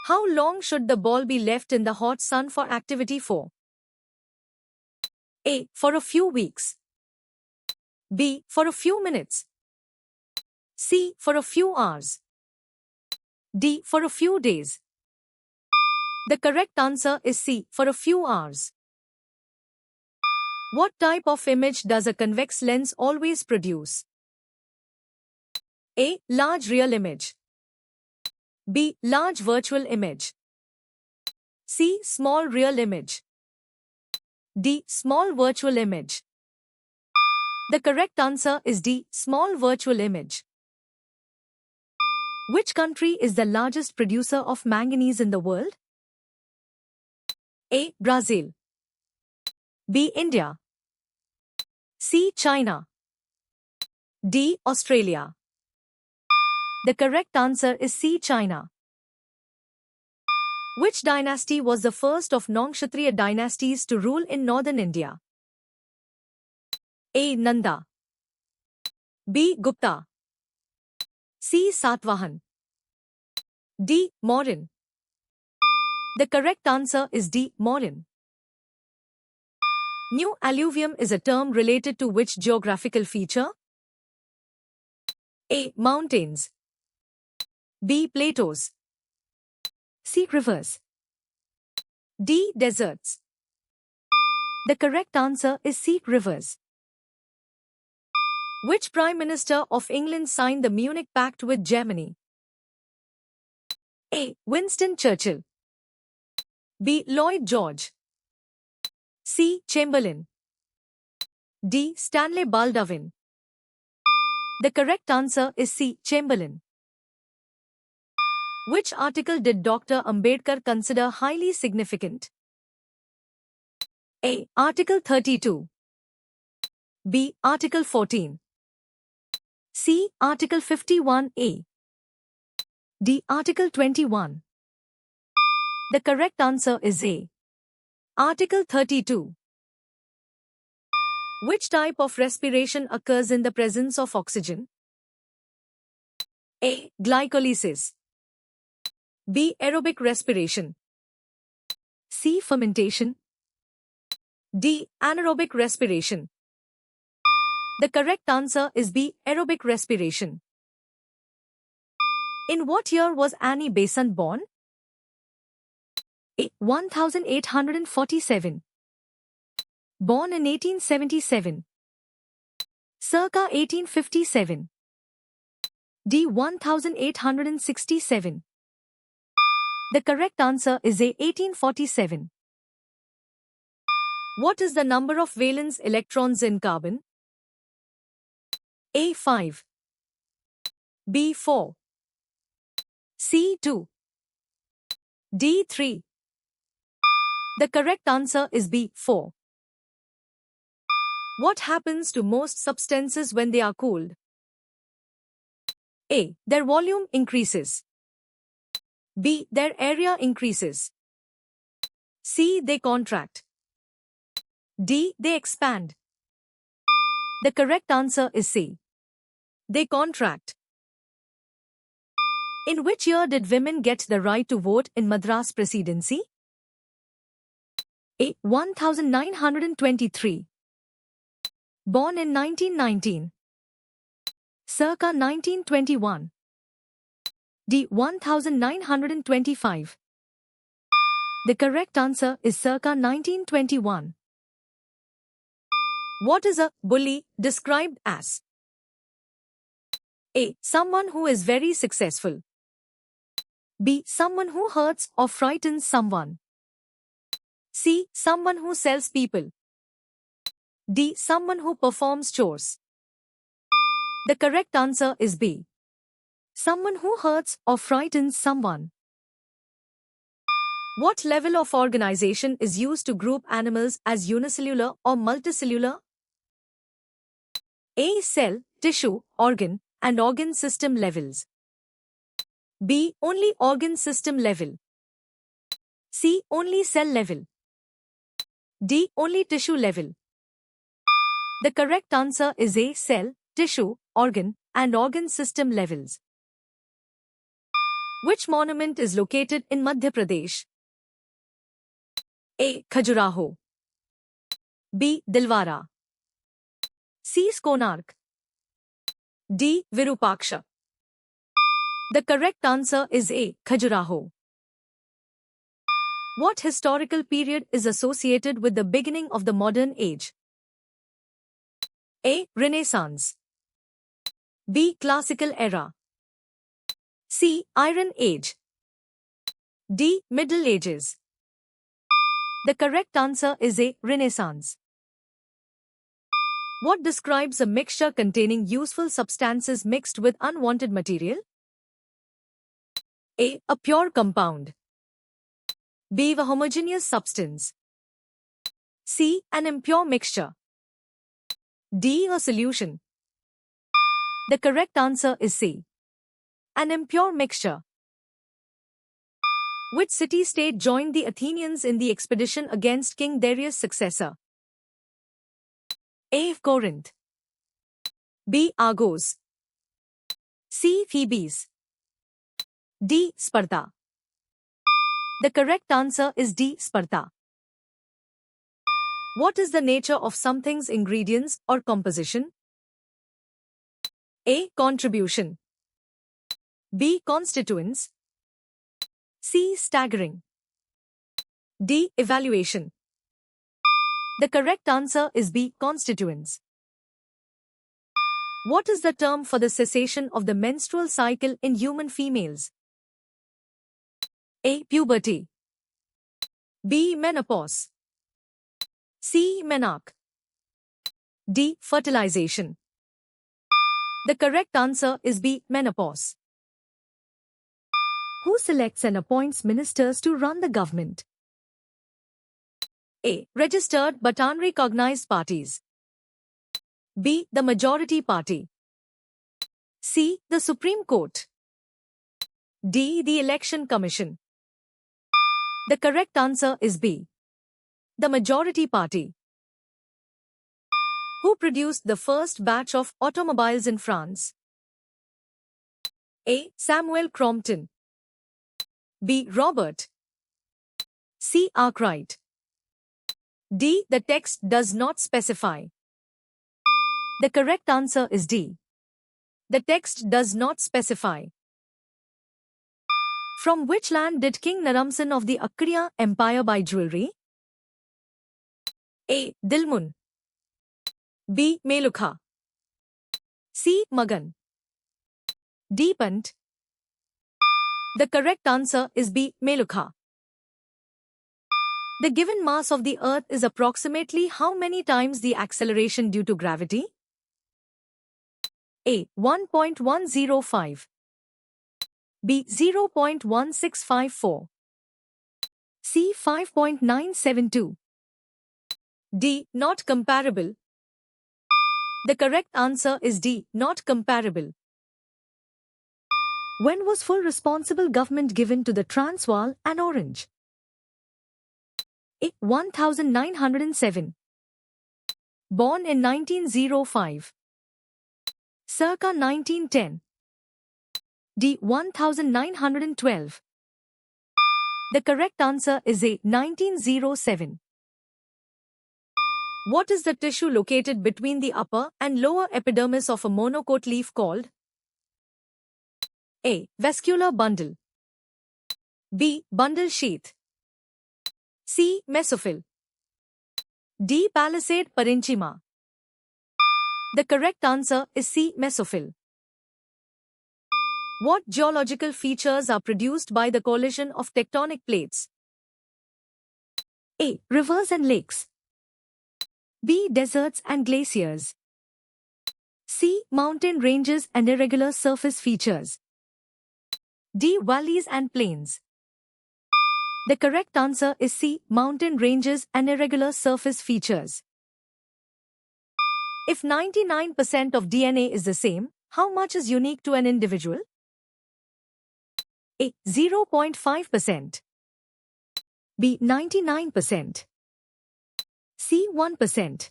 How long should the ball be left in the hot sun for activity for? A. For a few weeks. B. For a few minutes. C. For a few hours. D. For a few days. The correct answer is C. For a few hours. What type of image does a convex lens always produce? A. Large real image. B. Large virtual image. C. Small real image. D. Small virtual image. The correct answer is D. Small virtual image. Which country is the largest producer of manganese in the world? A. Brazil. B. India. C. China. D. Australia. The correct answer is C. China. Which dynasty was the first of non-Kshatriya dynasties to rule in northern India? A. Nanda. B. Gupta. C. Satvahan. D. Mauryan. The correct answer is D. Mauryan. New alluvium is a term related to which geographical feature? A. Mountains. B. Plateaus. C. Rivers. D. Deserts. The correct answer is C. Rivers. Which Prime Minister of England signed the Munich Pact with Germany? A. Winston Churchill. B. Lloyd George. C. Chamberlain. D. Stanley Baldwin. The correct answer is C. Chamberlain. Which article did Dr. Ambedkar consider highly significant? A. Article 32. B. Article 14. C. Article 51A. D. Article 21. The correct answer is A. Article 32. Which type of respiration occurs in the presence of oxygen? A. Glycolysis. B. Aerobic respiration. C. Fermentation. D. Anaerobic respiration. The correct answer is B. Aerobic respiration. In what year was Annie Besant born? A. 1847. Born in 1877. Circa 1857. D. 1867. The correct answer is A. 1847. What is the number of valence electrons in carbon? A. 5. B. 4. C. 2. D. 3. The correct answer is B. 4. What happens to most substances when they are cooled? A. Their volume increases. B. Their area increases. C. They contract. D. They expand. The correct answer is C. They contract. In which year did women get the right to vote in Madras Presidency? A. 1923. Born in 1919. Circa 1921. D. 1925. The correct answer is circa 1921. What is a bully described as? A. Someone who is very successful. B. Someone who hurts or frightens someone. C. Someone who sells people. D. Someone who performs chores. The correct answer is B. Someone who hurts or frightens someone. What level of organization is used to group animals as unicellular or multicellular? A. Cell, tissue, organ, and organ system levels. B. Only organ system level. C. Only cell level. D. Only tissue level. The correct answer is A. Cell, tissue, organ, and organ system levels. Which monument is located in Madhya Pradesh? A. Khajuraho. B. Dilwara. C. Konark. D. Virupaksha. The correct answer is A. Khajuraho. What historical period is associated with the beginning of the modern age? A. Renaissance. B. Classical era. C. Iron Age. D. Middle Ages. The correct answer is A. Renaissance. What describes a mixture containing useful substances mixed with unwanted material? A. A pure compound. B. A homogeneous substance. C. An impure mixture. D. A solution. The correct answer is C. An impure mixture. Which city-state joined the Athenians in the expedition against King Darius' successor? A. Corinth. B. Argos. C. Thebes. D. Sparta. The correct answer is D. Sparta. What is the nature of something's ingredients or composition? A. Contribution. B. Constituents. C. Staggering. D. Evaluation. The correct answer is B. Constituents. What is the term for the cessation of the menstrual cycle in human females? A. Puberty. B. Menopause. C. Menarche. D. Fertilization. The correct answer is B. Menopause. Who selects and appoints ministers to run the government? A. Registered but unrecognized parties. B. The majority party. C. The Supreme Court. D. The Election Commission. The correct answer is B. The majority party. Who produced the first batch of automobiles in France? A. Samuel Crompton. B. Robert. C. Arkwright. D. The text does not specify. The correct answer is D. The text does not specify. From which land did King Naram-Sin of the Akkadiya Empire buy jewelry? A. Dilmun. B. Melukha. C. Magan. D. Pant. The correct answer is B. Melukha. The given mass of the Earth is approximately how many times the acceleration due to gravity? A. 1.105. B. 0.1654. C. 5.972. D. Not comparable. The correct answer is D. Not comparable. When was full responsible government given to the Transvaal and Orange? A. 1907. Born in 1905. Circa 1910. D. 1912. The correct answer is A. 1907. What is the tissue located between the upper and lower epidermis of a monocote leaf called? A. Vascular bundle. B. Bundle sheath. C. Mesophyll. D. Palisade parenchyma. The correct answer is C. Mesophyll. What geological features are produced by the collision of tectonic plates? A. Rivers and lakes. B. Deserts and glaciers. C. Mountain ranges and irregular surface features. D. Valleys and plains. The correct answer is C. Mountain ranges and irregular surface features. If 99% of DNA is the same, how much is unique to an individual? A. 0.5%. B. 99%. C. 1%.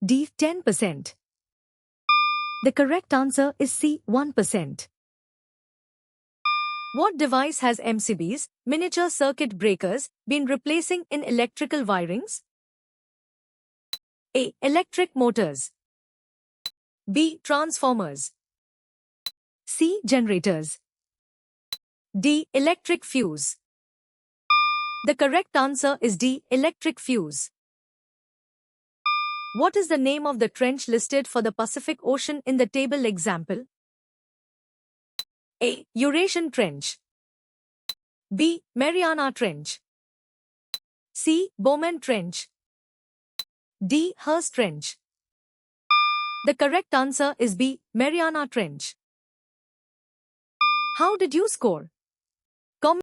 D. 10%. The correct answer is C. 1%. What device has MCBs, miniature circuit breakers, been replacing in electrical wirings? A. Electric motors. B. Transformers. C. Generators. D. Electric fuse. The correct answer is D. Electric fuse. What is the name of the trench listed for the Pacific Ocean in the table example? A. Eurasian Trench. B. Mariana Trench. C. Bowman Trench. D. Hurst Trench. The correct answer is B. Mariana Trench. How did you score?